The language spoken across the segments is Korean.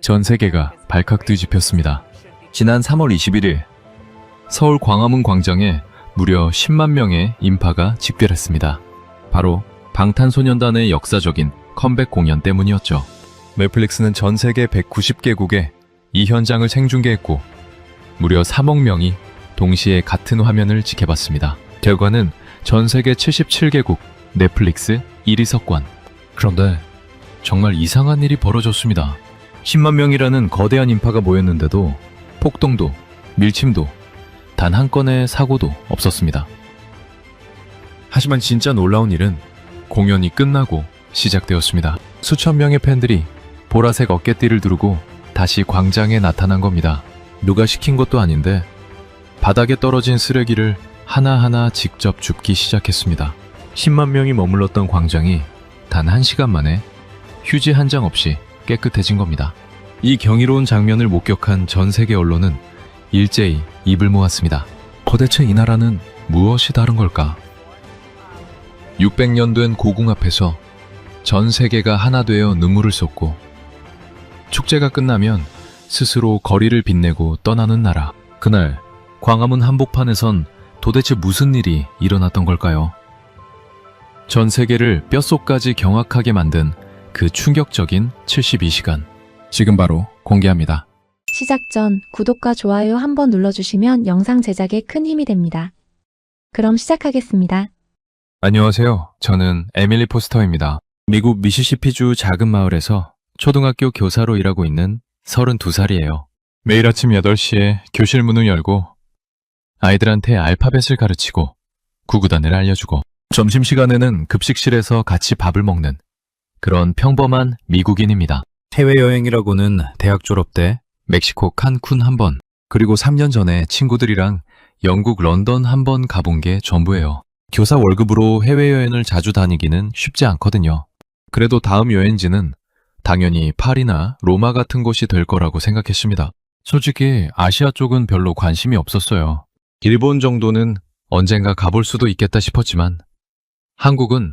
전 세계가 발칵 뒤집혔습니다. 지난 3월 21일 서울 광화문 광장에 무려 10만 명의 인파가 집결했습니다. 바로 방탄소년단의 역사적인 컴백 공연 때문이었죠. 넷플릭스는 전 세계 190개국에 이 현장을 생중계했고 무려 3억 명이 동시에 같은 화면을 지켜봤습니다. 결과는 전 세계 77개국 넷플릭스 1위 석권. 그런데 정말 이상한 일이 벌어졌습니다. 10만 명이라는 거대한 인파가 모였는데도 폭동도 밀침도 단 한 건의 사고도 없었습니다. 하지만 진짜 놀라운 일은 공연이 끝나고 시작되었습니다. 수천 명의 팬들이 보라색 어깨띠를 두르고 다시 광장에 나타난 겁니다. 누가 시킨 것도 아닌데 바닥에 떨어진 쓰레기를 하나하나 직접 줍기 시작했습니다. 10만 명이 머물렀던 광장이 단 1시간 만에 휴지 한 장 없이 깨끗해진 겁니다. 이 경이로운 장면을 목격한 전 세계 언론은 일제히 입을 모았습니다. 도대체 이 나라는 무엇이 다른 걸까? 600년 된 고궁 앞에서 전 세계가 하나 되어 눈물을 쏟고 축제가 끝나면 스스로 거리를 빛내고 떠나는 나라. 그날 광화문 한복판에선 도대체 무슨 일이 일어났던 걸까요? 전 세계를 뼛속까지 경악하게 만든 그 충격적인 72시간. 지금 바로 공개합니다. 시작 전 구독과 좋아요 한번 눌러주시면 영상 제작에 큰 힘이 됩니다. 그럼 시작하겠습니다. 안녕하세요. 저는 에밀리 포스터입니다. 미국 미시시피주 작은 마을에서 초등학교 교사로 일하고 있는 32살이에요. 매일 아침 8시에 교실 문을 열고 아이들한테 알파벳을 가르치고 구구단을 알려주고 점심시간에는 급식실에서 같이 밥을 먹는 그런 평범한 미국인입니다. 해외여행이라고는 대학 졸업 때 멕시코 칸쿤 한 번, 그리고 3년 전에 친구들이랑 영국 런던 한 번 가본 게 전부예요. 교사 월급으로 해외여행을 자주 다니기는 쉽지 않거든요. 그래도 다음 여행지는 당연히 파리나 로마 같은 곳이 될 거라고 생각했습니다. 솔직히 아시아 쪽은 별로 관심이 없었어요. 일본 정도는 언젠가 가볼 수도 있겠다 싶었지만 한국은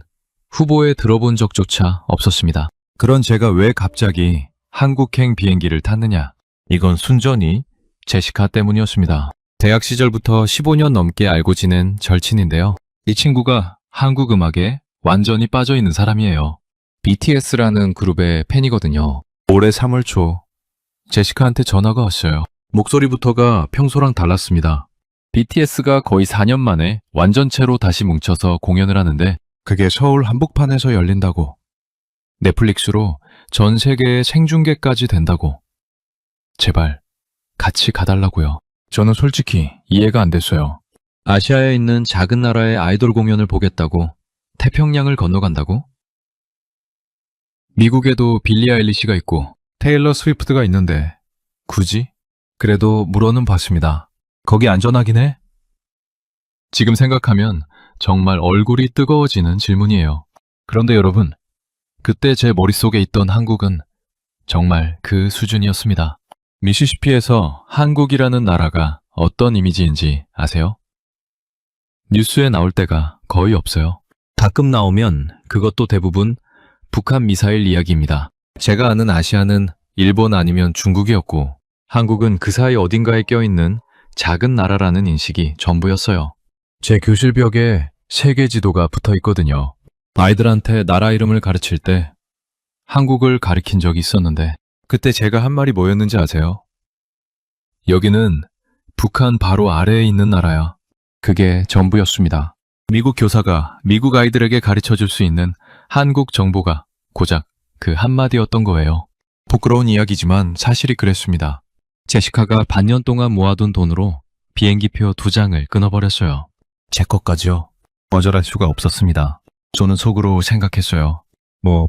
후보에 들어본 적조차 없었습니다. 그런 제가 왜 갑자기 한국행 비행기를 탔느냐? 이건 순전히 제시카 때문이었습니다. 대학 시절부터 15년 넘게 알고 지낸 절친인데요. 이 친구가 한국 음악에 완전히 빠져 있는 사람이에요. BTS라는 그룹의 팬이거든요. 올해 3월 초 제시카한테 전화가 왔어요. 목소리부터가 평소랑 달랐습니다. BTS가 거의 4년 만에 완전체로 다시 뭉쳐서 공연을 하는데 그게 서울 한복판에서 열린다고. 넷플릭스로 전 세계에 생중계까지 된다고. 제발 같이 가달라고요. 저는 솔직히 이해가 안 됐어요. 아시아에 있는 작은 나라의 아이돌 공연을 보겠다고 태평양을 건너간다고? 미국에도 빌리 아일리시가 있고 테일러 스위프트가 있는데 굳이? 그래도 물어는 봤습니다. 거기 안전하긴 해? 지금 생각하면 정말 얼굴이 뜨거워지는 질문이에요. 그런데 여러분, 그때 제 머릿속에 있던 한국은 정말 그 수준이었습니다. 미시시피에서 한국이라는 나라가 어떤 이미지인지 아세요? 뉴스에 나올 때가 거의 없어요. 가끔 나오면 그것도 대부분 북한 미사일 이야기입니다. 제가 아는 아시아는 일본 아니면 중국이었고 한국은 그 사이 어딘가에 껴있는 작은 나라라는 인식이 전부였어요. 제 교실 벽에 세계 지도가 붙어 있거든요. 아이들한테 나라 이름을 가르칠 때 한국을 가리킨 적이 있었는데 그때 제가 한 말이 뭐였는지 아세요? 여기는 북한 바로 아래에 있는 나라야. 그게 전부였습니다. 미국 교사가 미국 아이들에게 가르쳐줄 수 있는 한국 정보가 고작 그 한마디였던 거예요. 부끄러운 이야기지만 사실이 그랬습니다. 제시카가 반년 동안 모아둔 돈으로 비행기표 2장을 끊어버렸어요. 제 것까지요. 거절할 수가 없었습니다. 저는 속으로 생각했어요.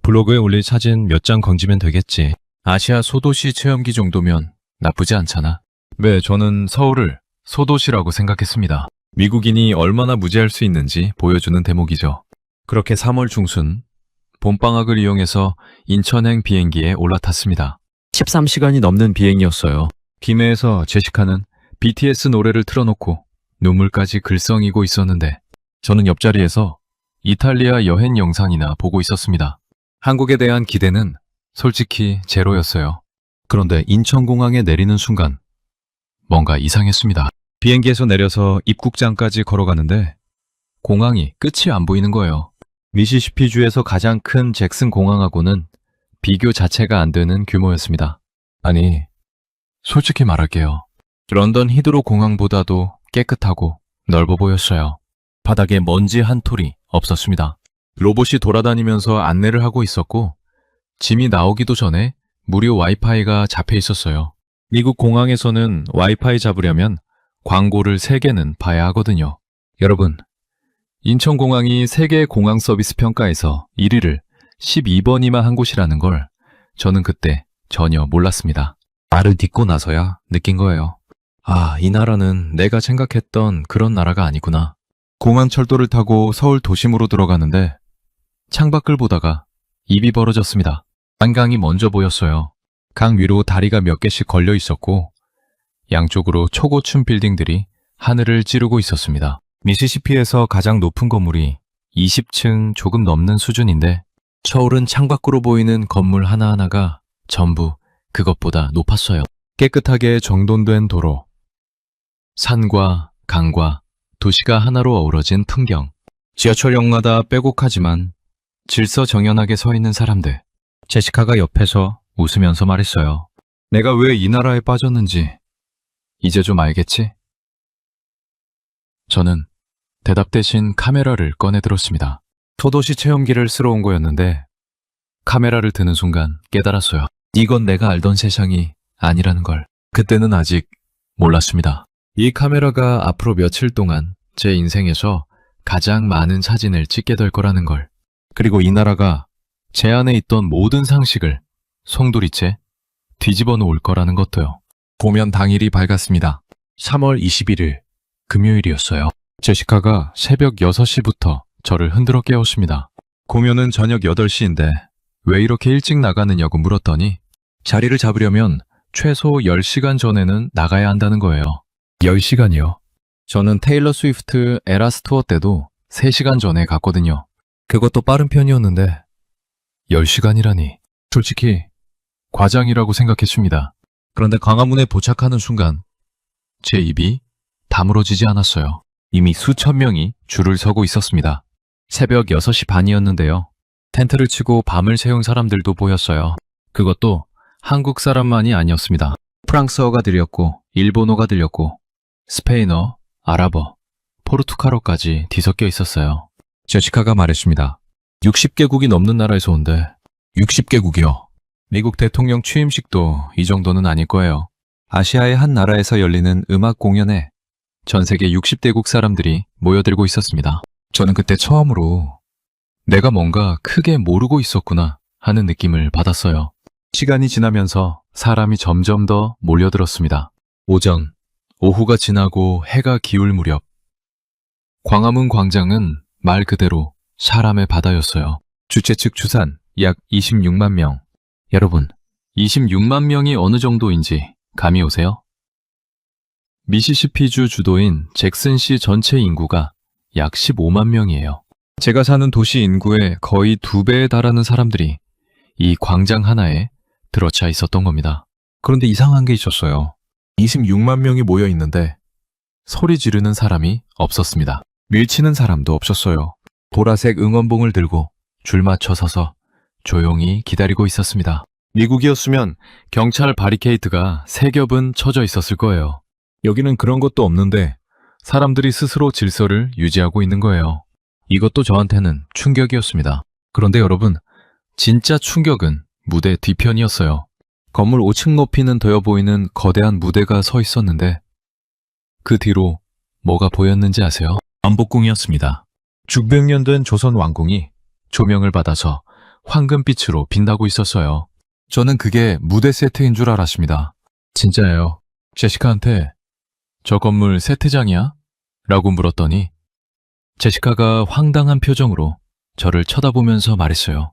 블로그에 올릴 사진 몇 장 건지면 되겠지. 아시아 소도시 체험기 정도면 나쁘지 않잖아. 네, 저는 서울을 소도시라고 생각했습니다. 미국인이 얼마나 무지할 수 있는지 보여주는 대목이죠. 그렇게 3월 중순 봄방학을 이용해서 인천행 비행기에 올라탔습니다. 13시간이 넘는 비행이었어요. 기내에서 제시카는 BTS 노래를 틀어놓고 눈물까지 글썽이고 있었는데 저는 옆자리에서 이탈리아 여행 영상이나 보고 있었습니다. 한국에 대한 기대는 솔직히 제로였어요. 그런데 인천공항에 내리는 순간 뭔가 이상했습니다. 비행기에서 내려서 입국장까지 걸어가는데 공항이 끝이 안 보이는 거예요. 미시시피주에서 가장 큰 잭슨 공항하고는 비교 자체가 안 되는 규모였습니다. 아니, 솔직히 말할게요. 런던 히드로 공항보다도 깨끗하고 넓어 보였어요. 바닥에 먼지 한 톨이 없었습니다. 로봇이 돌아다니면서 안내를 하고 있었고 짐이 나오기도 전에 무료 와이파이가 잡혀 있었어요. 미국 공항에서는 와이파이 잡으려면 광고를 3개는 봐야 하거든요. 여러분, 인천공항이 세계 공항 서비스 평가에서 1위를 12번이나 한 곳이라는 걸 저는 그때 전혀 몰랐습니다. 말을 듣고 나서야 느낀 거예요. 아, 이 나라는 내가 생각했던 그런 나라가 아니구나. 공항 철도를 타고 서울 도심으로 들어가는데 창밖을 보다가 입이 벌어졌습니다. 한강이 먼저 보였어요. 강 위로 다리가 몇 개씩 걸려 있었고 양쪽으로 초고층 빌딩들이 하늘을 찌르고 있었습니다. 미시시피에서 가장 높은 건물이 20층 조금 넘는 수준인데 서울은 창밖으로 보이는 건물 하나하나가 전부 그것보다 높았어요. 깨끗하게 정돈된 도로, 산과 강과 도시가 하나로 어우러진 풍경, 지하철역마다 빼곡하지만 질서정연하게 서 있는 사람들. 제시카가 옆에서 웃으면서 말했어요. 내가 왜 이 나라에 빠졌는지 이제 좀 알겠지? 저는 대답 대신 카메라를 꺼내 들었습니다. 소도시 체험기를 쓰러 온 거였는데 카메라를 드는 순간 깨달았어요. 이건 내가 알던 세상이 아니라는 걸. 그때는 아직 몰랐습니다. 이 카메라가 앞으로 며칠 동안 제 인생에서 가장 많은 사진을 찍게 될 거라는 걸. 그리고 이 나라가 제 안에 있던 모든 상식을 송두리째 뒤집어 놓을 거라는 것도요. 공연 당일이 밝았습니다. 3월 21일 금요일이었어요. 제시카가 새벽 6시부터 저를 흔들어 깨웠습니다. 공연은 저녁 8시인데 왜 이렇게 일찍 나가느냐고 물었더니 자리를 잡으려면 최소 10시간 전에는 나가야 한다는 거예요. 10시간이요? 저는 테일러 스위프트 에라스 투어 때도 3시간 전에 갔거든요. 그것도 빠른 편이었는데 10시간이라니 솔직히 과장이라고 생각했습니다. 그런데 광화문에 도착하는 순간 제 입이 다물어지지 않았어요. 이미 수천 명이 줄을 서고 있었습니다. 새벽 6시 반이었는데요. 텐트를 치고 밤을 새운 사람들도 보였어요. 그것도 한국 사람만이 아니었습니다. 프랑스어가 들렸고 일본어가 들렸고 스페인어, 아랍어, 포르투갈어까지 뒤섞여 있었어요. 제시카가 말했습니다. 60개국이 넘는 나라에서 온대. 60개국이요. 미국 대통령 취임식도 이 정도는 아닐 거예요. 아시아의 한 나라에서 열리는 음악 공연에 전 세계 60대국 사람들이 모여들고 있었습니다. 저는 그때 처음으로 내가 뭔가 크게 모르고 있었구나 하는 느낌을 받았어요. 시간이 지나면서 사람이 점점 더 몰려들었습니다. 오전, 오후가 지나고 해가 기울 무렵 광화문 광장은 말 그대로 사람의 바다였어요. 주최 측 추산 약 26만 명. 여러분, 26만 명이 어느 정도인지 감이 오세요? 미시시피주 주도인 잭슨시 전체 인구가 약 15만 명이에요. 제가 사는 도시 인구의 거의 2배에 달하는 사람들이 이 광장 하나에 들어차 있었던 겁니다. 그런데 이상한 게 있었어요. 26만 명이 모여 있는데 소리 지르는 사람이 없었습니다. 밀치는 사람도 없었어요. 보라색 응원봉을 들고 줄 맞춰 서서 조용히 기다리고 있었습니다. 미국이었으면 경찰 바리케이트가 3겹은 쳐져 있었을 거예요. 여기는 그런 것도 없는데 사람들이 스스로 질서를 유지하고 있는 거예요. 이것도 저한테는 충격이었습니다. 그런데 여러분, 진짜 충격은 무대 뒤편이었어요. 건물 5층 높이는 되어 보이는 거대한 무대가 서 있었는데 그 뒤로 뭐가 보였는지 아세요? 안복궁이었습니다. 중백년 된 조선 왕궁이 조명을 받아서 황금빛으로 빛나고 있었어요. 저는 그게 무대 세트인 줄 알았습니다. 진짜예요. 제시카한테 저 건물 세트장이야? 라고 물었더니 제시카가 황당한 표정으로 저를 쳐다보면서 말했어요.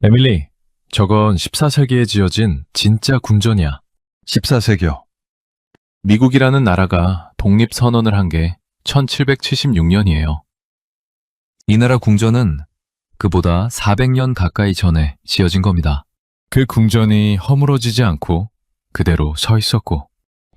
에밀리, 저건 14세기에 지어진 진짜 궁전이야. 14세기요? 미국이라는 나라가 독립선언을 한 게 1776년이에요. 이 나라 궁전은 그보다 400년 가까이 전에 지어진 겁니다. 그 궁전이 허물어지지 않고 그대로 서 있었고,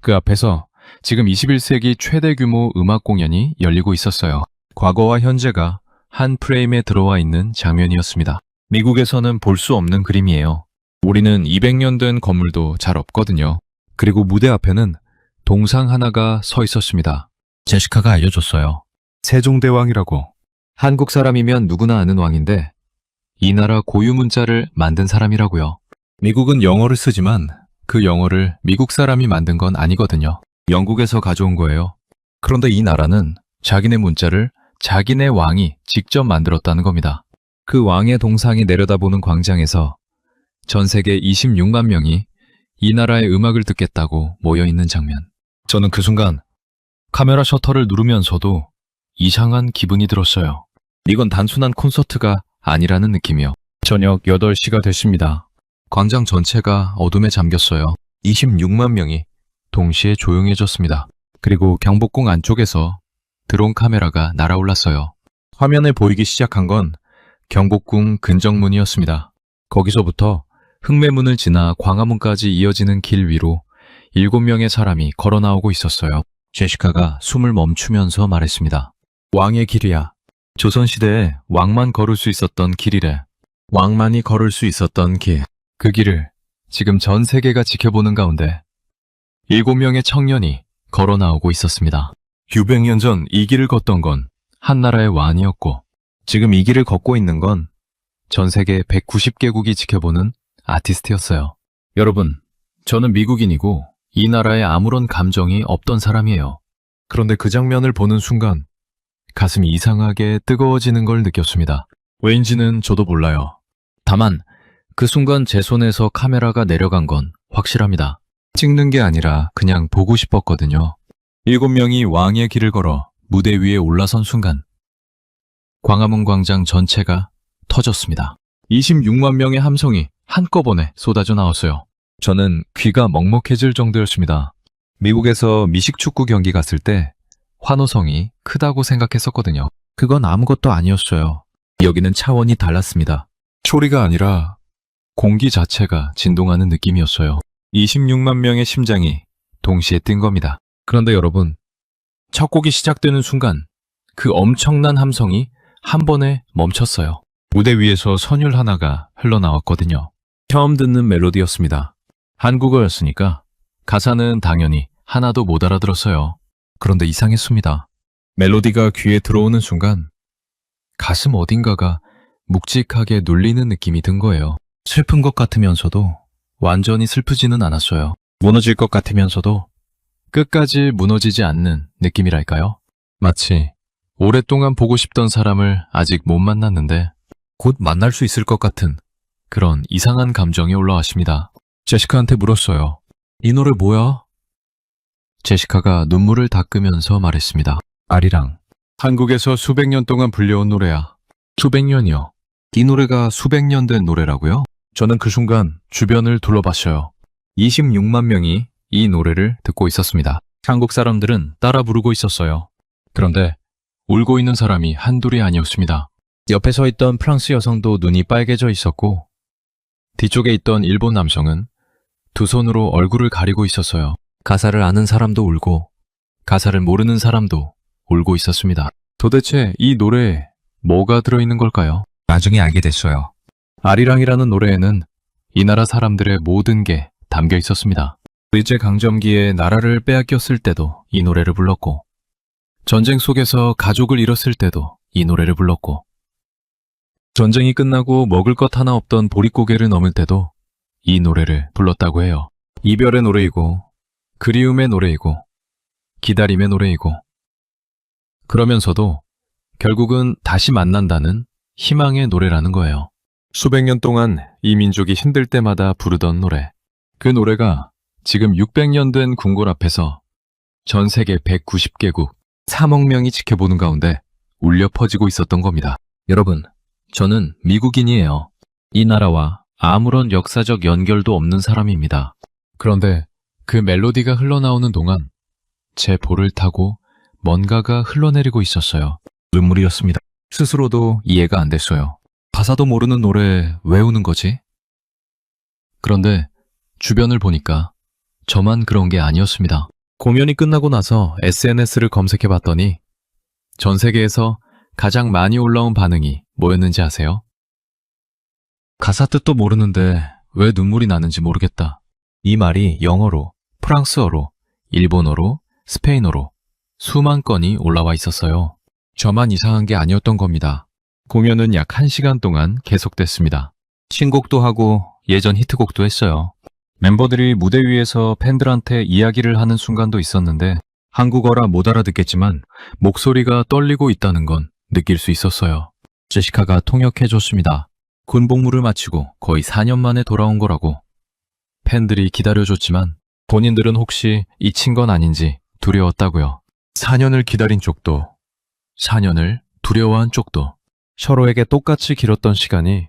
그 앞에서 지금 21세기 최대 규모 음악 공연이 열리고 있었어요. 과거와 현재가 한 프레임에 들어와 있는 장면이었습니다. 미국에서는 볼 수 없는 그림이에요. 우리는 200년 된 건물도 잘 없거든요. 그리고 무대 앞에는 동상 하나가 서 있었습니다. 제시카가 알려줬어요. 세종대왕이라고. 한국 사람이면 누구나 아는 왕인데 이 나라 고유 문자를 만든 사람이라고요. 미국은 영어를 쓰지만 그 영어를 미국 사람이 만든 건 아니거든요. 영국에서 가져온 거예요. 그런데 이 나라는 자기네 문자를 자기네 왕이 직접 만들었다는 겁니다. 그 왕의 동상이 내려다보는 광장에서 전 세계 26만 명이 이 나라의 음악을 듣겠다고 모여있는 장면. 저는 그 순간 카메라 셔터를 누르면서도 이상한 기분이 들었어요. 이건 단순한 콘서트가 아니라는 느낌이요. 저녁 8시가 됐습니다. 광장 전체가 어둠에 잠겼어요. 26만 명이 동시에 조용해졌습니다. 그리고 경복궁 안쪽에서 드론 카메라가 날아올랐어요. 화면에 보이기 시작한 건 경복궁 근정문이었습니다. 거기서부터 흑매문을 지나 광화문까지 이어지는 길 위로 7명의 사람이 걸어 나오고 있었어요. 제시카가 숨을 멈추면서 말했습니다. 왕의 길이야. 조선시대에 왕만 걸을 수 있었던 길이래. 왕만이 걸을 수 있었던 길. 그 길을 지금 전 세계가 지켜보는 가운데 7명의 청년이 걸어 나오고 있었습니다. 600년 전 이 길을 걷던 건 한나라의 왕이었고 지금 이 길을 걷고 있는 건 전 세계 190개국이 지켜보는 아티스트였어요. 여러분, 저는 미국인이고 이 나라에 아무런 감정이 없던 사람이에요. 그런데 그 장면을 보는 순간 가슴이 이상하게 뜨거워지는 걸 느꼈습니다. 왜인지는 저도 몰라요. 다만 그 순간 제 손에서 카메라가 내려간 건 확실합니다. 찍는 게 아니라 그냥 보고 싶었거든요. 7명이 왕의 길을 걸어 무대 위에 올라선 순간 광화문 광장 전체가 터졌습니다. 26만 명의 함성이 한꺼번에 쏟아져 나왔어요. 저는 귀가 먹먹해질 정도였습니다. 미국에서 미식축구 경기 갔을 때 환호성이 크다고 생각했었거든요. 그건 아무것도 아니었어요. 여기는 차원이 달랐습니다. 소리가 아니라 공기 자체가 진동하는 느낌이었어요. 26만 명의 심장이 동시에 뛴 겁니다. 그런데 여러분, 첫 곡이 시작되는 순간 그 엄청난 함성이 한 번에 멈췄어요. 무대 위에서 선율 하나가 흘러나왔거든요. 처음 듣는 멜로디였습니다. 한국어였으니까 가사는 당연히 하나도 못 알아들었어요. 그런데 이상했습니다. 멜로디가 귀에 들어오는 순간 가슴 어딘가가 묵직하게 눌리는 느낌이 든 거예요. 슬픈 것 같으면서도 완전히 슬프지는 않았어요. 무너질 것 같으면서도 끝까지 무너지지 않는 느낌이랄까요? 마치 오랫동안 보고 싶던 사람을 아직 못 만났는데 곧 만날 수 있을 것 같은 그런 이상한 감정이 올라왔습니다. 제시카한테 물었어요. 이 노래 뭐야? 제시카가 눈물을 닦으면서 말했습니다. 아리랑. 한국에서 수백 년 동안 불려온 노래야. 수백 년이요. 이 노래가 수백 년 된 노래라고요? 저는 그 순간 주변을 둘러봤어요. 26만 명이 이 노래를 듣고 있었습니다. 한국 사람들은 따라 부르고 있었어요. 그런데 울고 있는 사람이 한둘이 아니었습니다. 옆에 서 있던 프랑스 여성도 눈이 빨개져 있었고 뒤쪽에 있던 일본 남성은 두 손으로 얼굴을 가리고 있었어요. 가사를 아는 사람도 울고 가사를 모르는 사람도 울고 있었습니다. 도대체 이 노래에 뭐가 들어있는 걸까요? 나중에 알게 됐어요. 아리랑이라는 노래에는 이 나라 사람들의 모든 게 담겨 있었습니다. 일제강점기에 나라를 빼앗겼을 때도 이 노래를 불렀고 전쟁 속에서 가족을 잃었을 때도 이 노래를 불렀고 전쟁이 끝나고 먹을 것 하나 없던 보릿고개를 넘을 때도 이 노래를 불렀다고 해요. 이별의 노래이고 그리움의 노래이고 기다림의 노래이고 그러면서도 결국은 다시 만난다는 희망의 노래라는 거예요. 수백 년 동안 이 민족이 힘들 때마다 부르던 노래. 그 노래가 지금 600년 된 궁궐 앞에서 전 세계 190개국 3억 명이 지켜보는 가운데 울려 퍼지고 있었던 겁니다. 여러분, 저는 미국인이에요. 이 나라와 아무런 역사적 연결도 없는 사람입니다. 그런데 그 멜로디가 흘러나오는 동안 제 볼을 타고 뭔가가 흘러내리고 있었어요. 눈물이었습니다. 스스로도 이해가 안 됐어요. 가사도 모르는 노래에 왜 우는 거지? 그런데 주변을 보니까 저만 그런 게 아니었습니다. 공연이 끝나고 나서 SNS를 검색해 봤더니 전 세계에서 가장 많이 올라온 반응이 뭐였는지 아세요? 가사 뜻도 모르는데 왜 눈물이 나는지 모르겠다. 이 말이 영어로, 프랑스어로, 일본어로, 스페인어로 수만 건이 올라와 있었어요. 저만 이상한 게 아니었던 겁니다. 공연은 약 1시간 동안 계속됐습니다. 신곡도 하고 예전 히트곡도 했어요. 멤버들이 무대 위에서 팬들한테 이야기를 하는 순간도 있었는데 한국어라 못 알아듣겠지만 목소리가 떨리고 있다는 건 느낄 수 있었어요. 제시카가 통역해줬습니다. 군 복무를 마치고 거의 4년 만에 돌아온 거라고. 팬들이 기다려줬지만 본인들은 혹시 잊힌 건 아닌지 두려웠다고요. 4년을 기다린 쪽도 4년을 두려워한 쪽도 서로에게 똑같이 길었던 시간이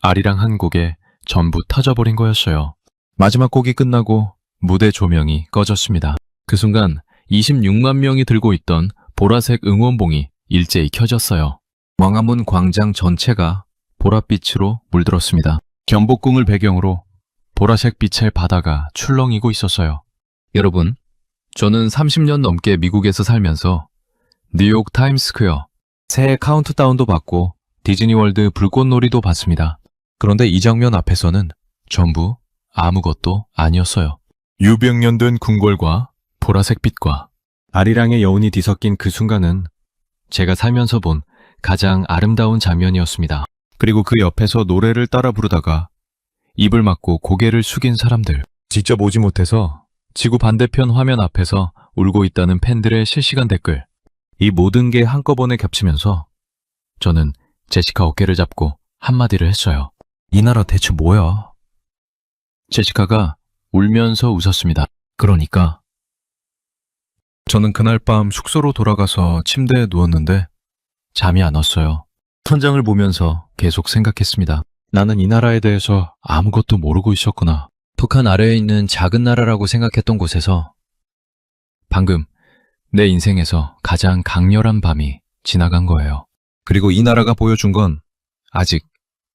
아리랑 한 곡에 전부 터져버린 거였어요. 마지막 곡이 끝나고 무대 조명이 꺼졌습니다. 그 순간 26만 명이 들고 있던 보라색 응원봉이 일제히 켜졌어요. 광화문 광장 전체가 보랏빛으로 물들었습니다. 경복궁을 배경으로 보라색 빛의 바다가 출렁이고 있었어요. 여러분, 저는 30년 넘게 미국에서 살면서 뉴욕 타임스퀘어 새해 카운트다운도 봤고 디즈니월드 불꽃놀이도 봤습니다. 그런데 이 장면 앞에서는 전부 아무것도 아니었어요. 유병년 궁궐과 보라색 빛과 아리랑의 여운이 뒤섞인 그 순간은 제가 살면서 본 가장 아름다운 장면이었습니다. 그리고 그 옆에서 노래를 따라 부르다가 입을 막고 고개를 숙인 사람들, 직접 오지 못해서 지구 반대편 화면 앞에서 울고 있다는 팬들의 실시간 댓글, 이 모든 게 한꺼번에 겹치면서 저는 제시카 어깨를 잡고 한마디를 했어요. 이 나라 대체 뭐야? 제시카가 울면서 웃었습니다. 그러니까 저는 그날 밤 숙소로 돌아가서 침대에 누웠는데 잠이 안 왔어요. 천장을 보면서 계속 생각했습니다. 나는 이 나라에 대해서 아무것도 모르고 있었구나. 북한 아래에 있는 작은 나라라고 생각했던 곳에서 방금 내 인생에서 가장 강렬한 밤이 지나간 거예요. 그리고 이 나라가 보여준 건 아직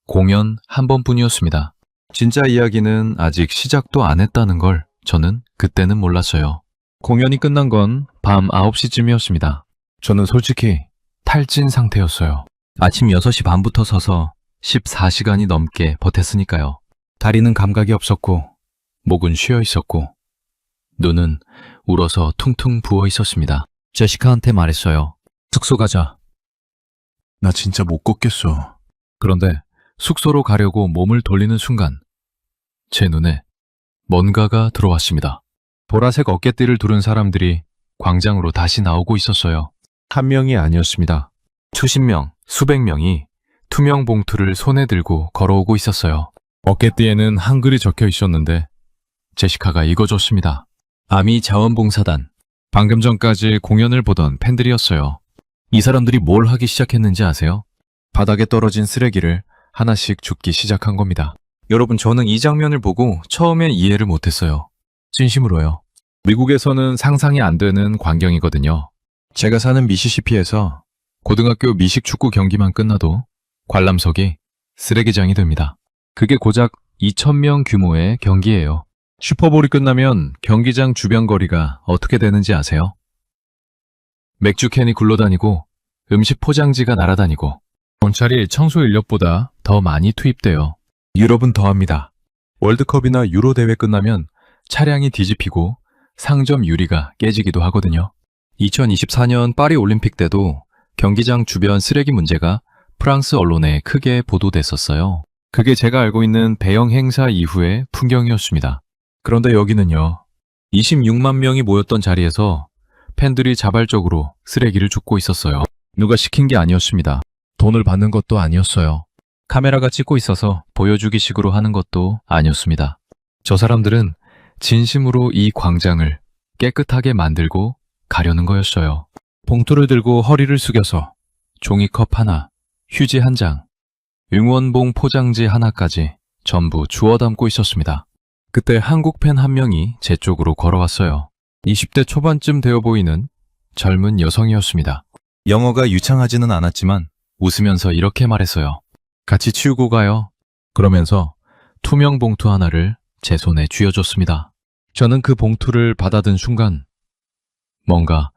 공연 한 번뿐이었습니다. 진짜 이야기는 아직 시작도 안 했다는 걸 저는 그때는 몰랐어요. 공연이 끝난 건 밤 9시쯤이었습니다. 저는 솔직히 탈진 상태였어요. 아침 6시 반부터 서서 14시간이 넘게 버텼으니까요. 다리는 감각이 없었고, 목은 쉬어 있었고, 눈은 울어서 퉁퉁 부어 있었습니다. 제시카한테 말했어요. 숙소 가자. 나 진짜 못 걷겠어. 그런데 숙소로 가려고 몸을 돌리는 순간 제 눈에 뭔가가 들어왔습니다. 보라색 어깨띠를 두른 사람들이 광장으로 다시 나오고 있었어요. 한 명이 아니었습니다. 수십 명, 수백 명이 투명 봉투를 손에 들고 걸어오고 있었어요. 어깨띠에는 한글이 적혀 있었는데 제시카가 읽어줬습니다. 아미 자원봉사단. 방금 전까지 공연을 보던 팬들이었어요. 이 사람들이 뭘 하기 시작했는지 아세요? 바닥에 떨어진 쓰레기를 하나씩 줍기 시작한 겁니다. 여러분, 저는 이 장면을 보고 처음엔 이해를 못했어요. 진심으로요. 미국에서는 상상이 안 되는 광경이거든요. 제가 사는 미시시피에서 고등학교 미식 축구 경기만 끝나도 관람석이 쓰레기장이 됩니다. 그게 고작 2,000명 규모의 경기예요. 슈퍼볼이 끝나면 경기장 주변 거리가 어떻게 되는지 아세요? 맥주 캔이 굴러다니고 음식 포장지가 날아다니고 경찰이 청소 인력보다 더 많이 투입돼요. 유럽은 더합니다. 월드컵이나 유로 대회 끝나면 차량이 뒤집히고 상점 유리가 깨지기도 하거든요. 2024년 파리 올림픽 때도 경기장 주변 쓰레기 문제가 프랑스 언론에 크게 보도됐었어요. 그게 제가 알고 있는 배영 행사 이후의 풍경이었습니다. 그런데 여기는요. 26만 명이 모였던 자리에서 팬들이 자발적으로 쓰레기를 줍고 있었어요. 누가 시킨 게 아니었습니다. 돈을 받는 것도 아니었어요. 카메라가 찍고 있어서 보여주기식으로 하는 것도 아니었습니다. 저 사람들은 진심으로 이 광장을 깨끗하게 만들고 가려는 거였어요. 봉투를 들고 허리를 숙여서 종이컵 하나, 휴지 한 장, 응원봉 포장지 하나까지 전부 주워 담고 있었습니다. 그때 한국 팬 한 명이 제 쪽으로 걸어왔어요. 20대 초반쯤 되어 보이는 젊은 여성이었습니다. 영어가 유창하지는 않았지만 웃으면서 이렇게 말했어요. 같이 치우고 가요. 그러면서 투명 봉투 하나를 제 손에 쥐어줬습니다. 저는 그 봉투를 받아든 순간 뭔가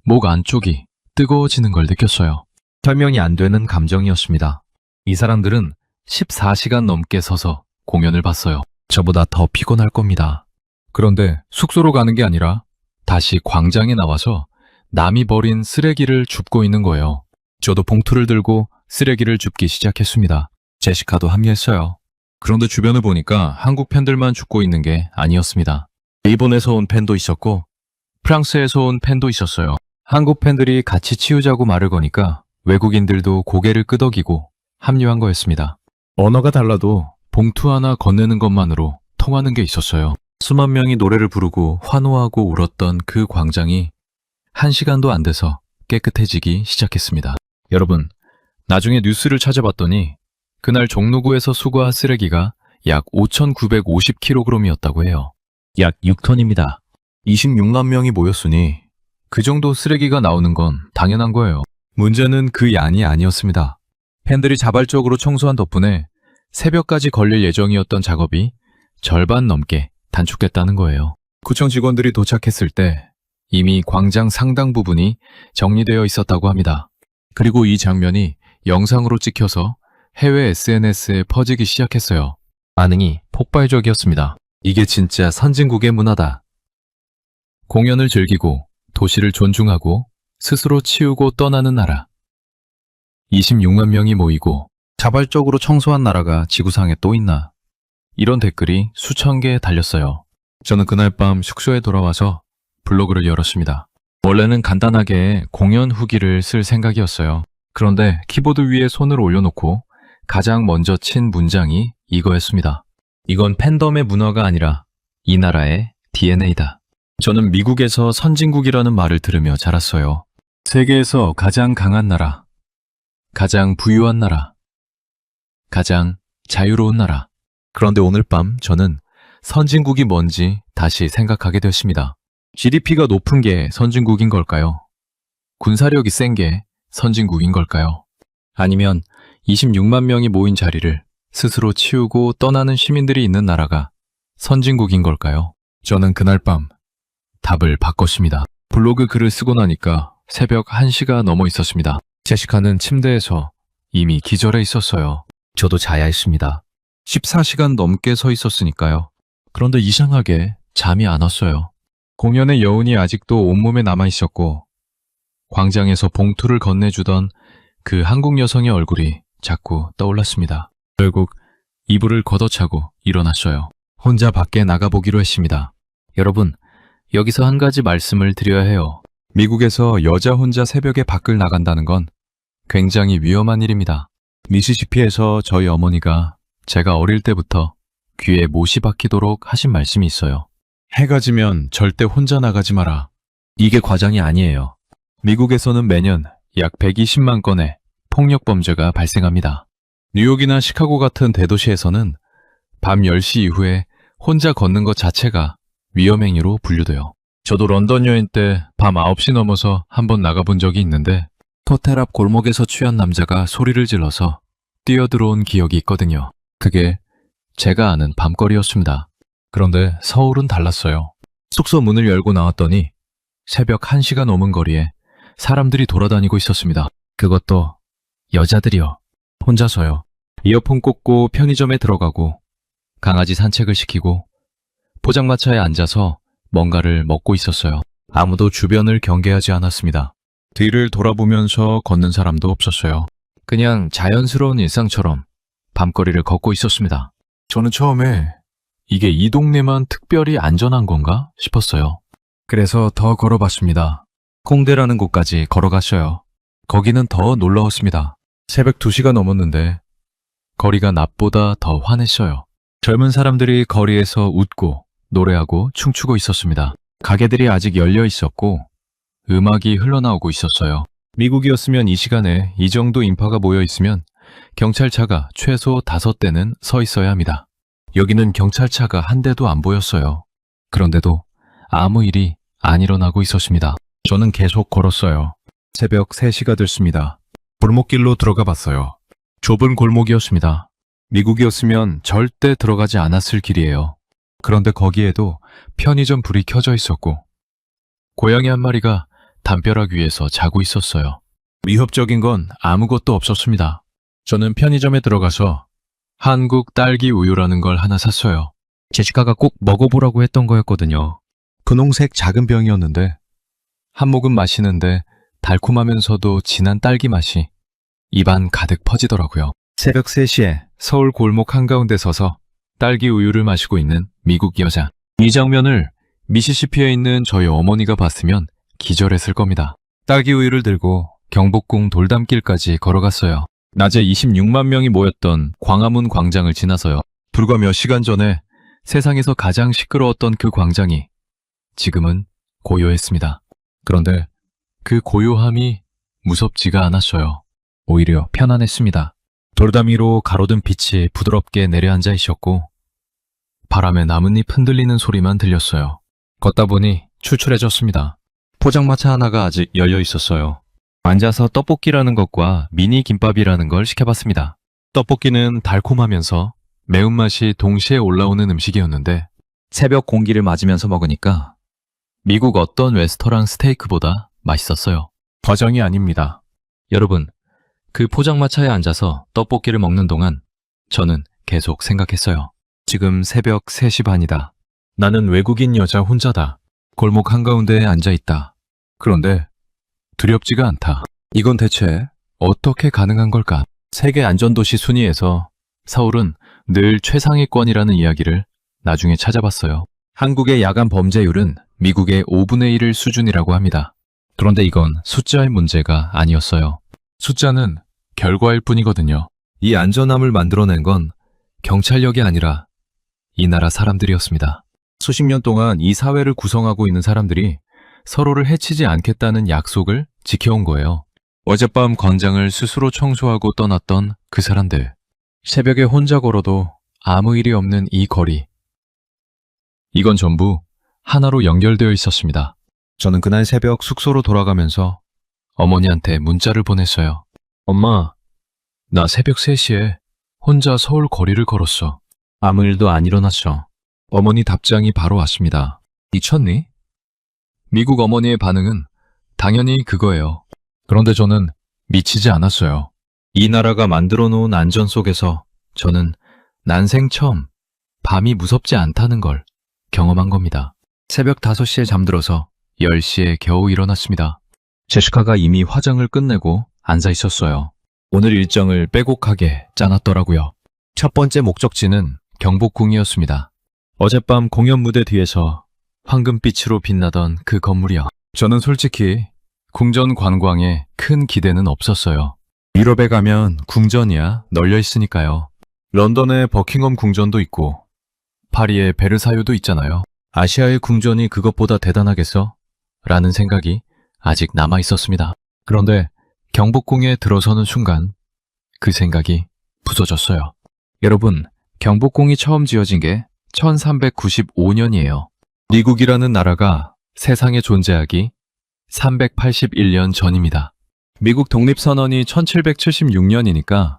목 안쪽이 뜨거워지는 걸 느꼈어요. 설명이 안 되는 감정이었습니다. 이 사람들은 14시간 넘게 서서 공연을 봤어요. 저보다 더 피곤할 겁니다. 그런데 숙소로 가는 게 아니라 다시 광장에 나와서 남이 버린 쓰레기를 줍고 있는 거예요. 저도 봉투를 들고 쓰레기를 줍기 시작했습니다. 제시카도 합류했어요. 그런데 주변을 보니까 한국 팬들만 줍고 있는 게 아니었습니다. 일본에서 온 팬도 있었고 프랑스에서 온 팬도 있었어요. 한국 팬들이 같이 치우자고 말을 거니까 외국인들도 고개를 끄덕이고 합류한 거였습니다. 언어가 달라도 봉투 하나 건네는 것만으로 통하는 게 있었어요. 수만 명이 노래를 부르고 환호하고 울었던 그 광장이 1시간도 안 돼서 깨끗해지기 시작했습니다. 여러분, 나중에 뉴스를 찾아봤더니 그날 종로구에서 수거한 쓰레기가 약 5,950kg이었다고 해요. 약 6톤입니다. 26만 명이 모였으니 그 정도 쓰레기가 나오는 건 당연한 거예요. 문제는 그 양이 아니었습니다. 팬들이 자발적으로 청소한 덕분에 새벽까지 걸릴 예정이었던 작업이 절반 넘게 단축됐다는 거예요. 구청 직원들이 도착했을 때 이미 광장 상당 부분이 정리되어 있었다고 합니다. 그리고 이 장면이 영상으로 찍혀서 해외 SNS에 퍼지기 시작했어요. 반응이 폭발적이었습니다. 이게 진짜 선진국의 문화다. 공연을 즐기고 도시를 존중하고 스스로 치우고 떠나는 나라. 26만 명이 모이고 자발적으로 청소한 나라가 지구상에 또 있나. 이런 댓글이 수천 개 달렸어요. 저는 그날 밤 숙소에 돌아와서 블로그를 열었습니다. 원래는 간단하게 공연 후기를 쓸 생각이었어요. 그런데 키보드 위에 손을 올려놓고 가장 먼저 친 문장이 이거였습니다. 이건 팬덤의 문화가 아니라 이 나라의 DNA다. 저는 미국에서 선진국이라는 말을 들으며 자랐어요. 세계에서 가장 강한 나라, 가장 부유한 나라, 가장 자유로운 나라. 그런데 오늘 밤 저는 선진국이 뭔지 다시 생각하게 됐습니다. GDP가 높은 게 선진국인 걸까요? 군사력이 센 게 선진국인 걸까요? 아니면 26만 명이 모인 자리를 스스로 치우고 떠나는 시민들이 있는 나라가 선진국인 걸까요? 저는 그날 밤 답을 바꿨습니다. 블로그 글을 쓰고 나니까 새벽 1시가 넘어 있었습니다. 제시카는 침대에서 이미 기절해 있었어요. 저도 자야 했습니다. 14시간 넘게 서 있었으니까요. 그런데 이상하게 잠이 안 왔어요. 공연의 여운이 아직도 온몸에 남아 있었고 광장에서 봉투를 건네주던 그 한국 여성의 얼굴이 자꾸 떠올랐습니다. 결국 이불을 걷어차고 일어났어요. 혼자 밖에 나가보기로 했습니다. 여러분, 여기서 한 가지 말씀을 드려야 해요. 미국에서 여자 혼자 새벽에 밖을 나간다는 건 굉장히 위험한 일입니다. 미시시피에서 저희 어머니가 제가 어릴 때부터 귀에 못이 박히도록 하신 말씀이 있어요. 해가 지면 절대 혼자 나가지 마라. 이게 과장이 아니에요. 미국에서는 매년 약 120만 건의 폭력 범죄가 발생합니다. 뉴욕이나 시카고 같은 대도시에서는 밤 10시 이후에 혼자 걷는 것 자체가 위험행위로 분류돼요. 저도 런던 여행 때 밤 9시 넘어서 한번 나가본 적이 있는데 호텔 앞 골목에서 취한 남자가 소리를 질러서 뛰어들어온 기억이 있거든요. 그게 제가 아는 밤거리였습니다. 그런데 서울은 달랐어요. 숙소 문을 열고 나왔더니 새벽 1시가 넘은 거리에 사람들이 돌아다니고 있었습니다. 그것도 여자들이요. 혼자서요. 이어폰 꽂고 편의점에 들어가고 강아지 산책을 시키고 포장마차에 앉아서 뭔가를 먹고 있었어요. 아무도 주변을 경계하지 않았습니다. 뒤를 돌아보면서 걷는 사람도 없었어요. 그냥 자연스러운 일상처럼 밤거리를 걷고 있었습니다. 저는 처음에 이게 이 동네만 특별히 안전한 건가 싶었어요. 그래서 더 걸어봤습니다. 콩대라는 곳까지 걸어갔어요. 거기는 더 놀라웠습니다. 새벽 2시가 넘었는데 거리가 낮보다 더 환했어요. 젊은 사람들이 거리에서 웃고 노래하고 춤추고 있었습니다. 가게들이 아직 열려 있었고 음악이 흘러나오고 있었어요. 미국이었으면 이 시간에 이 정도 인파가 모여 있으면 경찰차가 최소 5대는 서 있어야 합니다. 여기는 경찰차가 한 대도 안 보였어요. 그런데도 아무 일이 안 일어나고 있었습니다. 저는 계속 걸었어요. 새벽 3시가 됐습니다. 골목길로 들어가 봤어요. 좁은 골목이었습니다. 미국이었으면 절대 들어가지 않았을 길이에요. 그런데 거기에도 편의점 불이 켜져 있었고 고양이 한 마리가 담벼락 위에서 자고 있었어요. 위협적인 건 아무것도 없었습니다. 저는 편의점에 들어가서 한국 딸기 우유라는 걸 하나 샀어요. 제시카가 꼭 먹어보라고 했던 거였거든요. 분홍색 작은 병이었는데 한 모금 마시는데 달콤하면서도 진한 딸기 맛이 입안 가득 퍼지더라고요. 새벽 3시에 서울 골목 한가운데 서서 딸기 우유를 마시고 있는 미국 여자. 이 장면을 미시시피에 있는 저희 어머니가 봤으면 기절했을 겁니다. 딸기 우유를 들고 경복궁 돌담길까지 걸어갔어요. 낮에 26만 명이 모였던 광화문 광장을 지나서요. 불과 몇 시간 전에 세상에서 가장 시끄러웠던 그 광장이 지금은 고요했습니다. 그런데 그 고요함이 무섭지가 않았어요. 오히려 편안했습니다. 돌담 위로 가로등 빛이 부드럽게 내려앉아 있었고 바람에 나뭇잎 흔들리는 소리만 들렸어요. 걷다 보니 출출해졌습니다. 포장마차 하나가 아직 열려 있었어요. 앉아서 떡볶이라는 것과 미니 김밥이라는 걸 시켜봤습니다. 떡볶이는 달콤하면서 매운맛이 동시에 올라오는 음식이었는데 새벽 공기를 맞으면서 먹으니까 미국 어떤 레스토랑 스테이크보다 맛있었어요. 과장이 아닙니다. 여러분, 그 포장마차에 앉아서 떡볶이를 먹는 동안 저는 계속 생각했어요. 지금 새벽 3시 반이다. 나는 외국인 여자 혼자다. 골목 한가운데에 앉아있다. 그런데 두렵지가 않다. 이건 대체 어떻게 가능한 걸까? 세계 안전도시 순위에서 서울은 늘 최상위권이라는 이야기를 나중에 찾아봤어요. 한국의 야간 범죄율은 미국의 5분의 1을 수준이라고 합니다. 그런데 이건 숫자의 문제가 아니었어요. 숫자는 결과일 뿐이거든요. 이 안전함을 만들어낸 건 경찰력이 아니라 이 나라 사람들이었습니다. 수십 년 동안 이 사회를 구성하고 있는 사람들이 서로를 해치지 않겠다는 약속을 지켜온 거예요. 어젯밤 광장을 스스로 청소하고 떠났던 그 사람들. 새벽에 혼자 걸어도 아무 일이 없는 이 거리. 이건 전부 하나로 연결되어 있었습니다. 저는 그날 새벽 숙소로 돌아가면서 어머니한테 문자를 보냈어요. 엄마, 나 새벽 3시에 혼자 서울 거리를 걸었어. 아무 일도 안 일어났어. 어머니 답장이 바로 왔습니다. 미쳤니? 미국 어머니의 반응은 당연히 그거예요. 그런데 저는 미치지 않았어요. 이 나라가 만들어 놓은 안전 속에서 저는 난생 처음 밤이 무섭지 않다는 걸 경험한 겁니다. 새벽 5시에 잠들어서 10시에 겨우 일어났습니다. 제시카가 이미 화장을 끝내고 앉아 있었어요. 오늘 일정을 빼곡하게 짜놨더라고요. 첫 번째 목적지는 경복궁이었습니다. 어젯밤 공연 무대 뒤에서 황금빛으로 빛나던 그 건물이요. 저는 솔직히 궁전 관광에 큰 기대는 없었어요. 유럽에 가면 궁전이야 널려 있으니까요. 런던에 버킹엄 궁전도 있고 파리에 베르사유도 있잖아요. 아시아의 궁전이 그것보다 대단하겠어? 라는 생각이 아직 남아 있었습니다. 그런데 경복궁에 들어서는 순간 그 생각이 부서졌어요. 여러분, 경복궁이 처음 지어진 게 1395년이에요. 미국이라는 나라가 세상에 존재하기 381년 전입니다. 미국 독립선언이 1776년이니까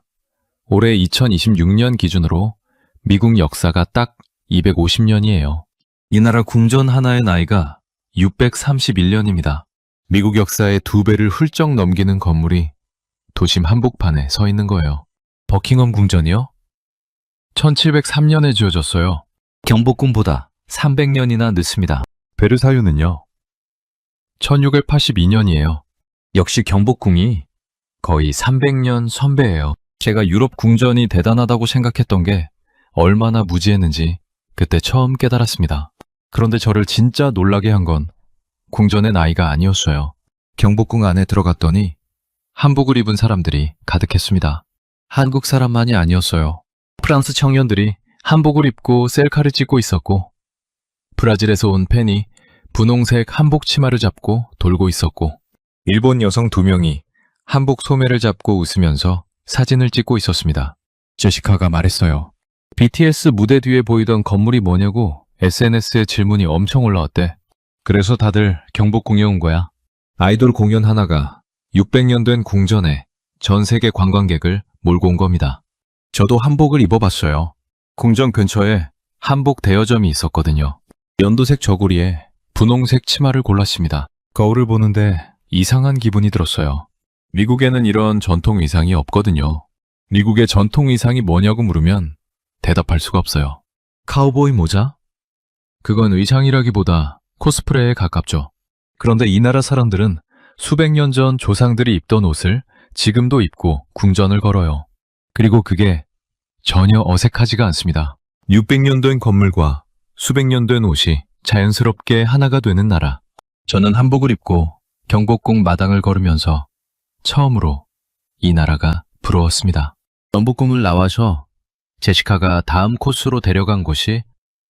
올해 2026년 기준으로 미국 역사가 딱 250년이에요. 이 나라 궁전 하나의 나이가 631년입니다. 미국 역사의 2배를 훌쩍 넘기는 건물이 도심 한복판에 서 있는 거예요. 버킹엄 궁전이요? 1703년에 지어졌어요. 경복궁보다 300년이나 늦습니다. 베르사유는요? 1682년이에요. 역시 경복궁이 거의 300년 선배예요. 제가 유럽 궁전이 대단하다고 생각했던 게 얼마나 무지했는지 그때 처음 깨달았습니다. 그런데 저를 진짜 놀라게 한 건 궁전의 나이가 아니었어요. 경복궁 안에 들어갔더니 한복을 입은 사람들이 가득했습니다. 한국 사람만이 아니었어요. 프랑스 청년들이 한복을 입고 셀카를 찍고 있었고 브라질에서 온 팬이 분홍색 한복 치마를 잡고 돌고 있었고 일본 여성 2명이 한복 소매를 잡고 웃으면서 사진을 찍고 있었습니다. 제시카가 말했어요. BTS 무대 뒤에 보이던 건물이 뭐냐고 SNS에 질문이 엄청 올라왔대. 그래서 다들 경복궁에 온 거야. 아이돌 공연 하나가 600년 된 궁전에 전 세계 관광객을 몰고 온 겁니다. 저도 한복을 입어봤어요. 궁전 근처에 한복 대여점이 있었거든요. 연두색 저고리에 분홍색 치마를 골랐습니다. 거울을 보는데 이상한 기분이 들었어요. 미국에는 이런 전통 의상이 없거든요. 미국의 전통 의상이 뭐냐고 물으면 대답할 수가 없어요. 카우보이 모자? 그건 의상이라기보다 코스프레에 가깝죠. 그런데 이 나라 사람들은 수백 년 전 조상들이 입던 옷을 지금도 입고 궁전을 걸어요. 그리고 그게 전혀 어색하지가 않습니다. 600년 된 건물과 수백 년 된 옷이 자연스럽게 하나가 되는 나라. 저는 한복을 입고 경복궁 마당을 걸으면서 처음으로 이 나라가 부러웠습니다. 경복궁을 나와서 제시카가 다음 코스로 데려간 곳이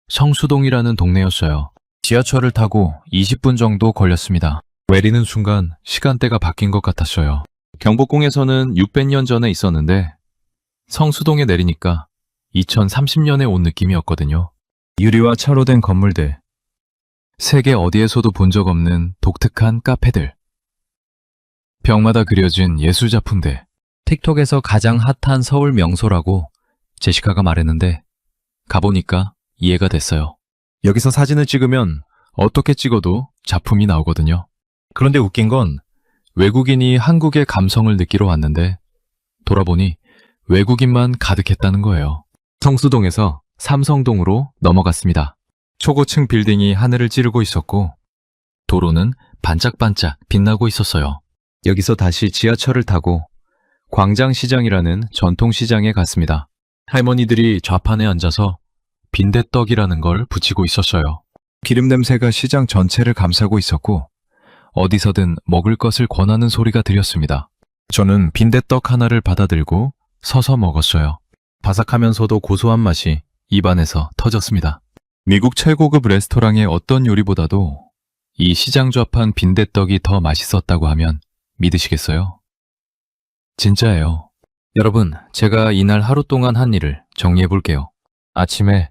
성수동이라는 동네였어요. 지하철을 타고 20분 정도 걸렸습니다. 내리는 순간 시간대가 바뀐 것 같았어요. 경복궁에서는 600년 전에 있었는데 성수동에 내리니까 2030년에 온 느낌이었거든요. 유리와 차로 된 건물들, 세계 어디에서도 본 적 없는 독특한 카페들, 벽마다 그려진 예술작품들, 틱톡에서 가장 핫한 서울 명소라고 제시카가 말했는데 가보니까 이해가 됐어요. 여기서 사진을 찍으면 어떻게 찍어도 작품이 나오거든요. 그런데 웃긴 건 외국인이 한국의 감성을 느끼러 왔는데 돌아보니 외국인만 가득했다는 거예요. 성수동에서 삼성동으로 넘어갔습니다. 초고층 빌딩이 하늘을 찌르고 있었고 도로는 반짝반짝 빛나고 있었어요. 여기서 다시 지하철을 타고 광장시장이라는 전통시장에 갔습니다. 할머니들이 좌판에 앉아서 빈대떡이라는 걸 붙이고 있었어요. 기름 냄새가 시장 전체를 감싸고 있었고 어디서든 먹을 것을 권하는 소리가 들렸습니다. 저는 빈대떡 하나를 받아들고 서서 먹었어요. 바삭하면서도 고소한 맛이 입안에서 터졌습니다. 미국 최고급 레스토랑의 어떤 요리보다도 이 시장 좌판 빈대떡이 더 맛있었다고 하면 믿으시겠어요? 진짜예요. 여러분, 제가 이날 하루 동안 한 일을 정리해 볼게요. 아침에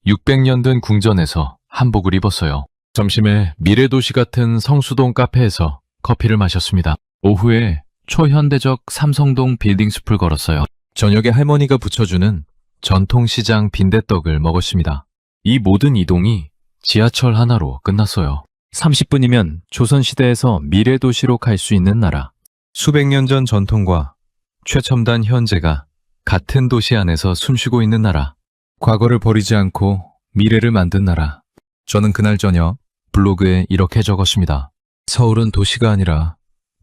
600년 된 궁전에서 한복을 입었어요. 점심에 미래도시 같은 성수동 카페에서 커피를 마셨습니다. 오후에 초현대적 삼성동 빌딩숲을 걸었어요. 저녁에 할머니가 부쳐주는 전통시장 빈대떡을 먹었습니다. 이 모든 이동이 지하철 하나로 끝났어요. 30분이면 조선시대에서 미래도시로 갈 수 있는 나라. 수백 년 전 전통과 최첨단 현재가 같은 도시 안에서 숨쉬고 있는 나라. 과거를 버리지 않고 미래를 만든 나라. 저는 그날 저녁 블로그에 이렇게 적었습니다. 서울은 도시가 아니라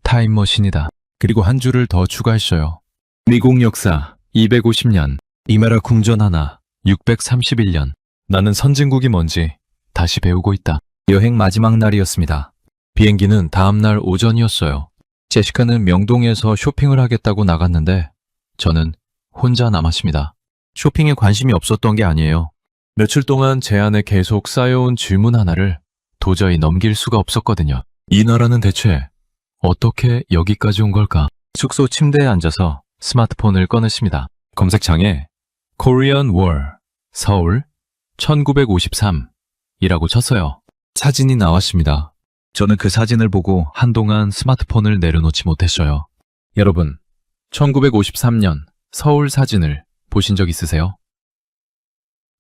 타임머신이다. 그리고 한 줄을 더 추가했어요. 미국 역사 250년, 이메라 궁전 하나 631년. 나는 선진국이 뭔지 다시 배우고 있다. 여행 마지막 날이었습니다. 비행기는 다음날 오전이었어요. 제시카는 명동에서 쇼핑을 하겠다고 나갔는데 저는 혼자 남았습니다. 쇼핑에 관심이 없었던 게 아니에요. 며칠 동안 제 안에 계속 쌓여온 질문 하나를 도저히 넘길 수가 없었거든요. 이 나라는 대체 어떻게 여기까지 온 걸까? 숙소 침대에 앉아서 스마트폰을 꺼냈습니다. 검색창에 Korean War, 서울 1953이라고 쳤어요. 사진이 나왔습니다. 저는 그 사진을 보고 한동안 스마트폰을 내려놓지 못했어요. 여러분, 1953년 서울 사진을 보신 적 있으세요?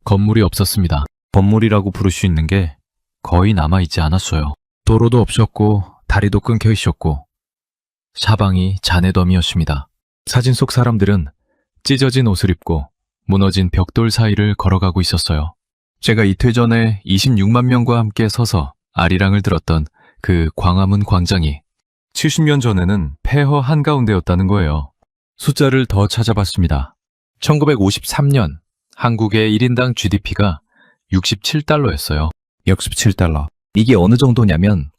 건물이 없었습니다. 건물이라고 부를 수 있는 게 거의 남아있지 않았어요. 도로도 없었고 다리도 끊겨 있었고 사방이 잔해더미였습니다. 사진 속 사람들은 찢어진 옷을 입고 무너진 벽돌 사이를 걸어가고 있었어요. 제가 이틀 전에 26만 명과 함께 서서 아리랑을 들었던 그 광화문 광장이 70년 전에는 폐허 한가운데였다는 거예요. 숫자를 더 찾아봤습니다. 1953년 한국의 1인당 GDP가 67달러였어요. 67달러. 이게 어느 정도냐면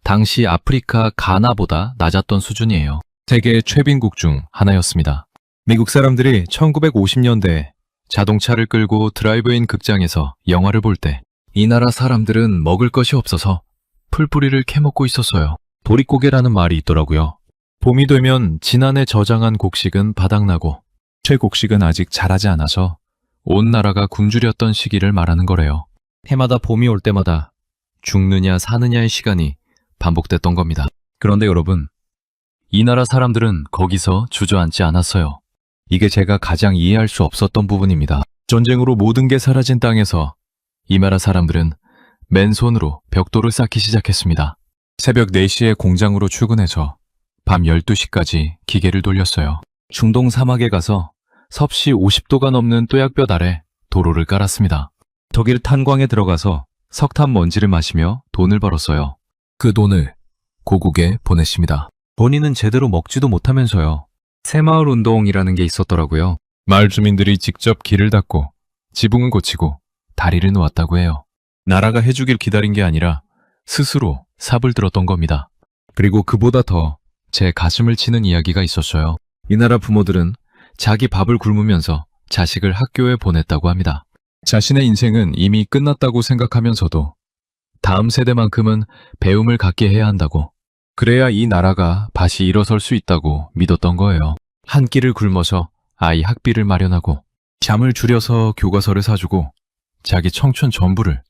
당시 아프리카 가나보다 낮았던 수준이에요. 세계 최빈국 중 하나였습니다. 미국 사람들이 1950년대에 자동차를 끌고 드라이브인 극장에서 영화를 볼 때 이 나라 사람들은 먹을 것이 없어서 풀뿌리를 캐먹고 있었어요. 도릿고개라는 말이 있더라고요. 봄이 되면 지난해 저장한 곡식은 바닥나고 최곡식은 아직 자라지 않아서 온 나라가 굶주렸던 시기를 말하는 거래요. 해마다 봄이 올 때마다 죽느냐 사느냐의 시간이 반복됐던 겁니다. 그런데 여러분, 이 나라 사람들은 거기서 주저앉지 않았어요. 이게 제가 가장 이해할 수 없었던 부분입니다. 전쟁으로 모든 게 사라진 땅에서 이 나라 사람들은 맨손으로 벽돌을 쌓기 시작했습니다. 새벽 4시에 공장으로 출근해서 밤 12시까지 기계를 돌렸어요. 중동 사막에 가서 섭씨 50도가 넘는 또약볕 아래 도로를 깔았습니다. 독일 탄광에 들어가서 석탄 먼지를 마시며 돈을 벌었어요. 그 돈을 고국에 보냈습니다. 본인은 제대로 먹지도 못하면서요. 새마을 운동이라는 게 있었더라고요. 마을 주민들이 직접 길을 닦고 지붕을 고치고 다리를 놓았다고 해요. 나라가 해주길 기다린 게 아니라 스스로 삽을 들었던 겁니다. 그리고 그보다 더 제 가슴을 치는 이야기가 있었어요. 이 나라 부모들은 자기 밥을 굶으면서 자식을 학교에 보냈다고 합니다. 자신의 인생은 이미 끝났다고 생각하면서도 다음 세대만큼은 배움을 갖게 해야 한다고, 그래야 이 나라가 다시 일어설 수 있다고 믿었던 거예요. 한 끼를 굶어서 아이 학비를 마련하고 잠을 줄여서 교과서를 사주고 자기 청춘 전부를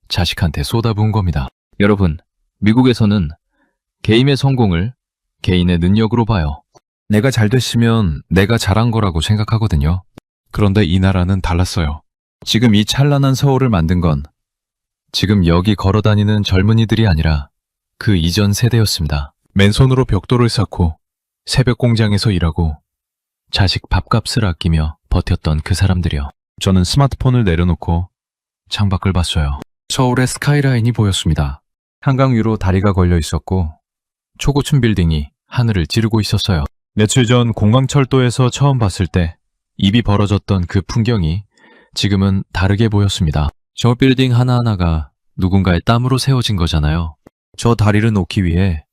자식한테 쏟아부은 겁니다. 여러분, 미국에서는 개인의 성공을 개인의 능력으로 봐요. 내가 잘 됐으면 내가 잘한 거라고 생각하거든요. 그런데 이 나라는 달랐어요. 지금 이 찬란한 서울을 만든 건 지금 여기 걸어다니는 젊은이들이 아니라 그 이전 세대였습니다. 맨손으로 벽돌을 쌓고 새벽 공장에서 일하고 자식 밥값을 아끼며 버텼던 그 사람들이요. 저는 스마트폰을 내려놓고 창밖을 봤어요. 서울의 스카이라인이 보였습니다. 한강 위로 다리가 걸려 있었고 초고층 빌딩이 하늘을 찌르고 있었어요. 며칠 전 공항철도에서 처음 봤을 때 입이 벌어졌던 그 풍경이 지금은 다르게 보였습니다. 저 빌딩 하나하나가 누군가의 땀으로 세워진 거잖아요. 저 다리를 놓기 위해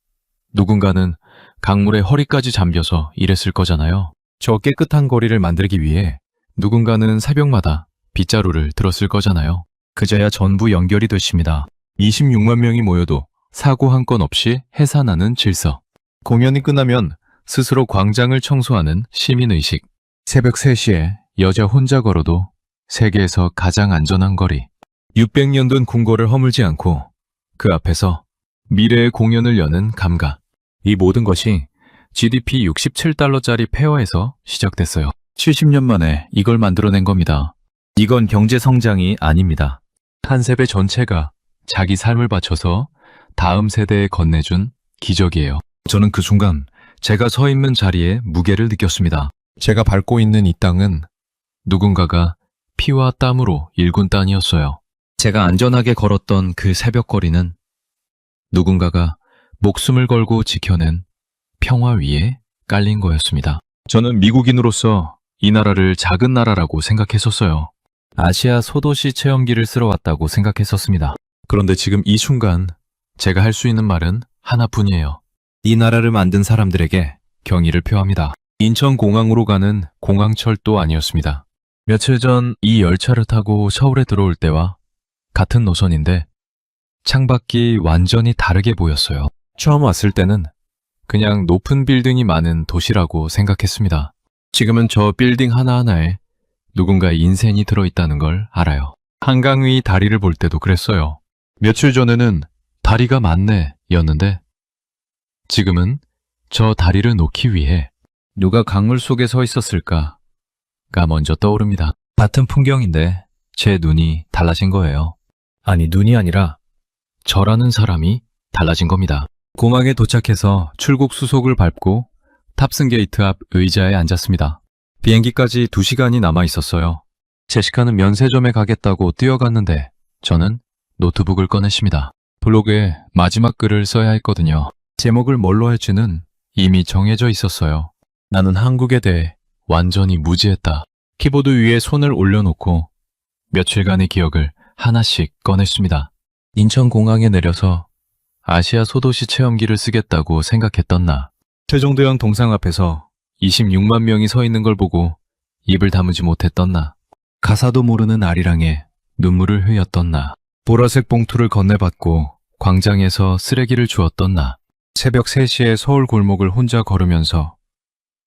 누군가는 강물에 허리까지 잠겨서 일했을 거잖아요. 저 깨끗한 거리를 만들기 위해 누군가는 새벽마다 빗자루를 들었을 거잖아요. 그제야 전부 연결이 됐습니다. 26만 명이 모여도 사고 한 건 없이 해산하는 질서. 공연이 끝나면 스스로 광장을 청소하는 시민의식. 새벽 3시에 여자 혼자 걸어도 세계에서 가장 안전한 거리. 600년 된 궁궐을 허물지 않고 그 앞에서 미래의 공연을 여는 감각. 이 모든 것이 GDP 67달러짜리 페어에서 시작됐어요. 70년 만에 이걸 만들어낸 겁니다. 이건 경제 성장이 아닙니다. 한 세대 전체가 자기 삶을 바쳐서 다음 세대에 건네준 기적이에요. 저는 그 순간 제가 서 있는 자리에 무게를 느꼈습니다. 제가 밟고 있는 이 땅은 누군가가 피와 땀으로 일군 땅이었어요. 제가 안전하게 걸었던 그 새벽거리는 누군가가 목숨을 걸고 지켜낸 평화 위에 깔린 거였습니다. 저는 미국인으로서 이 나라를 작은 나라라고 생각했었어요. 아시아 소도시 체험기를 쓰러 왔다고 생각했었습니다. 그런데 지금 이 순간 제가 할 수 있는 말은 하나뿐이에요. 이 나라를 만든 사람들에게 경의를 표합니다. 인천공항으로 가는 공항철도 아니었습니다. 며칠 전 이 열차를 타고 서울에 들어올 때와 같은 노선인데 창밖이 완전히 다르게 보였어요. 처음 왔을 때는 그냥 높은 빌딩이 많은 도시라고 생각했습니다. 지금은 저 빌딩 하나하나에 누군가의 인생이 들어있다는 걸 알아요. 한강 위 다리를 볼 때도 그랬어요. 며칠 전에는 다리가 많네 였는데 지금은 저 다리를 놓기 위해 누가 강물 속에 서 있었을까가 먼저 떠오릅니다. 같은 풍경인데 제 눈이 달라진 거예요. 아니, 눈이 아니라 저라는 사람이 달라진 겁니다. 공항에 도착해서 출국 수속을 밟고 탑승 게이트 앞 의자에 앉았습니다. 비행기까지 2시간이 남아 있었어요. 제시카는 면세점에 가겠다고 뛰어갔는데 저는 노트북을 꺼냈습니다. 블로그에 마지막 글을 써야 했거든요. 제목을 뭘로 할지는 이미 정해져 있었어요. 나는 한국에 대해 완전히 무지했다. 키보드 위에 손을 올려놓고 며칠간의 기억을 하나씩 꺼냈습니다. 인천공항에 내려서 아시아 소도시 체험기를 쓰겠다고 생각했던 나. 세종대왕 동상 앞에서 26만 명이 서 있는 걸 보고 입을 다무지 못했던 나. 가사도 모르는 아리랑에 눈물을 흘렸던 나. 보라색 봉투를 건네받고 광장에서 쓰레기를 주웠던 나. 새벽 3시에 서울 골목을 혼자 걸으면서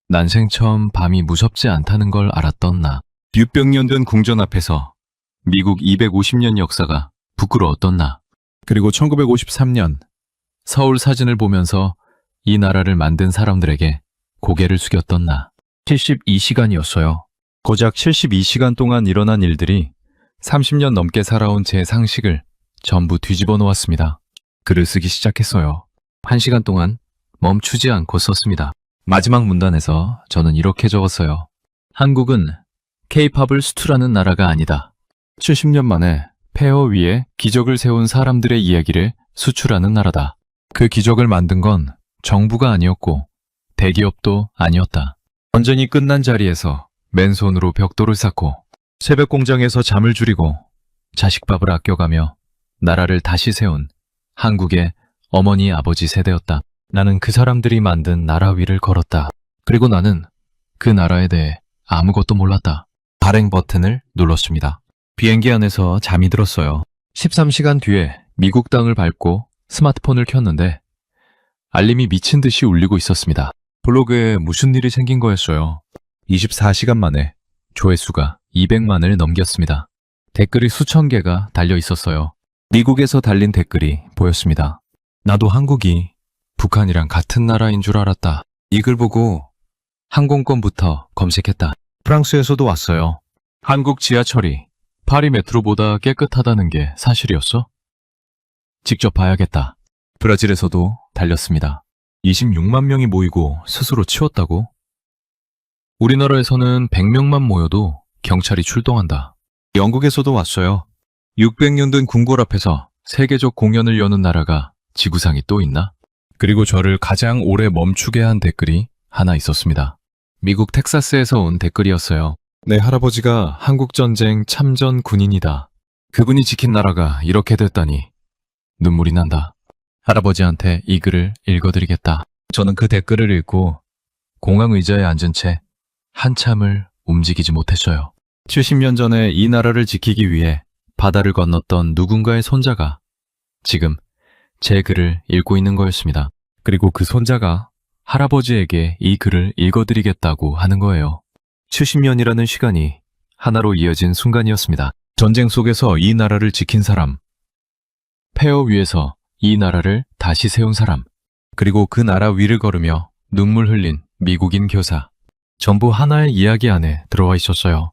난생 처음 밤이 무섭지 않다는 걸 알았던 나. 600년 된 궁전 앞에서 미국 250년 역사가 부끄러웠던 나. 그리고 1953년 서울 사진을 보면서 이 나라를 만든 사람들에게 고개를 숙였던 나. 72시간이었어요. 고작 72시간 동안 일어난 일들이 30년 넘게 살아온 제 상식을 전부 뒤집어 놓았습니다. 글을 쓰기 시작했어요. 1시간 동안 멈추지 않고 썼습니다. 마지막 문단에서 저는 이렇게 적었어요. 한국은 K-팝을 수출하는 나라가 아니다. 70년 만에 폐허 위에 기적을 세운 사람들의 이야기를 수출하는 나라다. 그 기적을 만든 건 정부가 아니었고 대기업도 아니었다. 전쟁이 끝난 자리에서 맨손으로 벽돌을 쌓고 새벽 공장에서 잠을 줄이고 자식밥을 아껴가며 나라를 다시 세운 한국의 어머니 아버지 세대였다. 나는 그 사람들이 만든 나라 위를 걸었다. 그리고 나는 그 나라에 대해 아무것도 몰랐다. 발행 버튼을 눌렀습니다. 비행기 안에서 잠이 들었어요. 13시간 뒤에 미국 땅을 밟고 스마트폰을 켰는데 알림이 미친 듯이 울리고 있었습니다. 블로그에 무슨 일이 생긴 거였어요. 24시간 만에 조회수가 200만을 넘겼습니다. 댓글이 수천 개가 달려 있었어요. 미국에서 달린 댓글이 보였습니다. 나도 한국이 북한이랑 같은 나라인 줄 알았다. 이 글 보고 항공권부터 검색했다. 프랑스에서도 왔어요. 한국 지하철이 파리 메트로보다 깨끗하다는 게 사실이었어? 직접 봐야겠다. 브라질에서도 달렸습니다. 26만 명이 모이고 스스로 치웠다고? 우리나라에서는 100명만 모여도 경찰이 출동한다. 영국에서도 왔어요. 600년 된 궁궐 앞에서 세계적 공연을 여는 나라가 지구상이 또 있나? 그리고 저를 가장 오래 멈추게 한 댓글이 하나 있었습니다. 미국 텍사스에서 온 댓글이었어요. 내 할아버지가 한국전쟁 참전 군인이다. 그분이 지킨 나라가 이렇게 됐다니 눈물이 난다. 할아버지한테 이 글을 읽어드리겠다. 저는 그 댓글을 읽고 공항 의자에 앉은 채 한참을 움직이지 못했어요. 70년 전에 이 나라를 지키기 위해 바다를 건넜던 누군가의 손자가 지금 제 글을 읽고 있는 거였습니다. 그리고 그 손자가 할아버지에게 이 글을 읽어드리겠다고 하는 거예요. 70년이라는 시간이 하나로 이어진 순간이었습니다. 전쟁 속에서 이 나라를 지킨 사람, 폐허 위에서 이 나라를 다시 세운 사람, 그리고 그 나라 위를 걸으며 눈물 흘린 미국인 교사. 전부 하나의 이야기 안에 들어와 있었어요.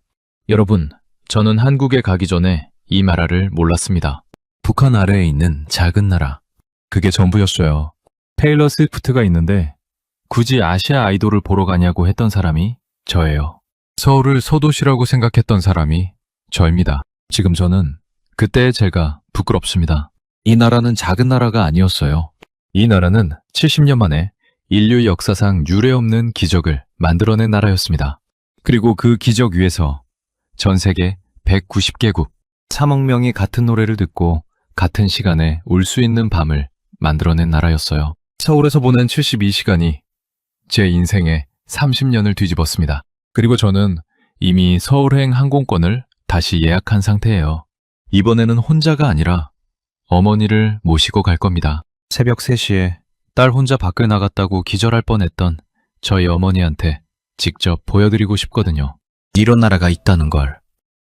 여러분, 저는 한국에 가기 전에 이 나라를 몰랐습니다. 북한 아래에 있는 작은 나라. 그게 전부였어요. 테일러 스위프트가 있는데 굳이 아시아 아이돌을 보러 가냐고 했던 사람이 저예요. 서울을 소도시라고 생각했던 사람이 저입니다. 지금 저는 그때의 제가 부끄럽습니다. 이 나라는 작은 나라가 아니었어요. 이 나라는 70년 만에 인류 역사상 유례없는 기적을 만들어낸 나라였습니다. 그리고 그 기적 위에서 전 세계 190개국, 3억 명이 같은 노래를 듣고 같은 시간에 울 수 있는 밤을 만들어낸 나라였어요. 서울에서 보낸 72시간이 제 인생의 30년을 뒤집었습니다. 그리고 저는 이미 서울행 항공권을 다시 예약한 상태예요. 이번에는 혼자가 아니라 어머니를 모시고 갈 겁니다. 새벽 3시에 딸 혼자 밖을 나갔다고 기절할 뻔했던 저희 어머니한테 직접 보여드리고 싶거든요. 이런 나라가 있다는 걸.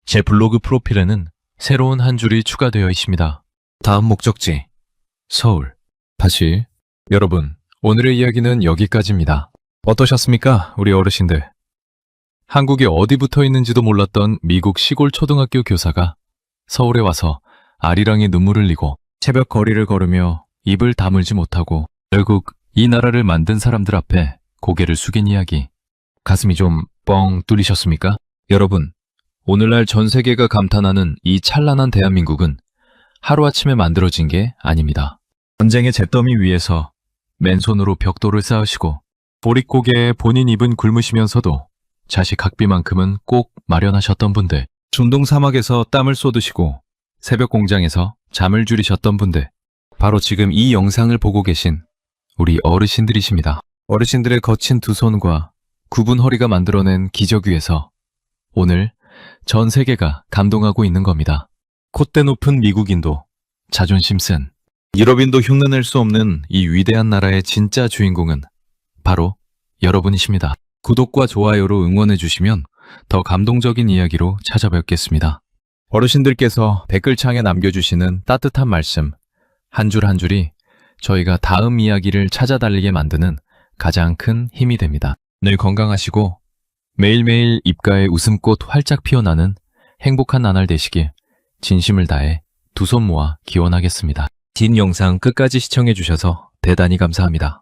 제 블로그 프로필에는 새로운 한 줄이 추가되어 있습니다. 다음 목적지, 서울. 다시, 여러분, 오늘의 이야기는 여기까지입니다. 어떠셨습니까, 우리 어르신들? 한국이 어디 붙어 있는지도 몰랐던 미국 시골 초등학교 교사가 서울에 와서 아리랑에 눈물을 흘리고 새벽 거리를 걸으며 입을 다물지 못하고 결국 이 나라를 만든 사람들 앞에 고개를 숙인 이야기. 가슴이 좀 뻥 뚫리셨습니까? 여러분, 오늘날 전 세계가 감탄하는 이 찬란한 대한민국은 하루아침에 만들어진 게 아닙니다. 전쟁의 잿더미 위에서 맨손으로 벽돌을 쌓으시고 보릿고개에 본인 입은 굶으시면서도 자식 학비만큼은 꼭 마련하셨던 분들, 중동 사막에서 땀을 쏟으시고 새벽 공장에서 잠을 줄이셨던 분들, 바로 지금 이 영상을 보고 계신 우리 어르신들이십니다. 어르신들의 거친 두 손과 굽은 허리가 만들어낸 기적 위에서 오늘 전 세계가 감동하고 있는 겁니다. 콧대 높은 미국인도 자존심 센 유럽인도 흉내낼 수 없는 이 위대한 나라의 진짜 주인공은 바로 여러분이십니다. 구독과 좋아요로 응원해 주시면 더 감동적인 이야기로 찾아뵙겠습니다. 어르신들께서 댓글창에 남겨주시는 따뜻한 말씀 한 줄 한 줄이 저희가 다음 이야기를 찾아달리게 만드는 가장 큰 힘이 됩니다. 늘 건강하시고 매일매일 입가에 웃음꽃 활짝 피어나는 행복한 나날 되시길 진심을 다해 두 손 모아 기원하겠습니다. 긴 영상 끝까지 시청해주셔서 대단히 감사합니다.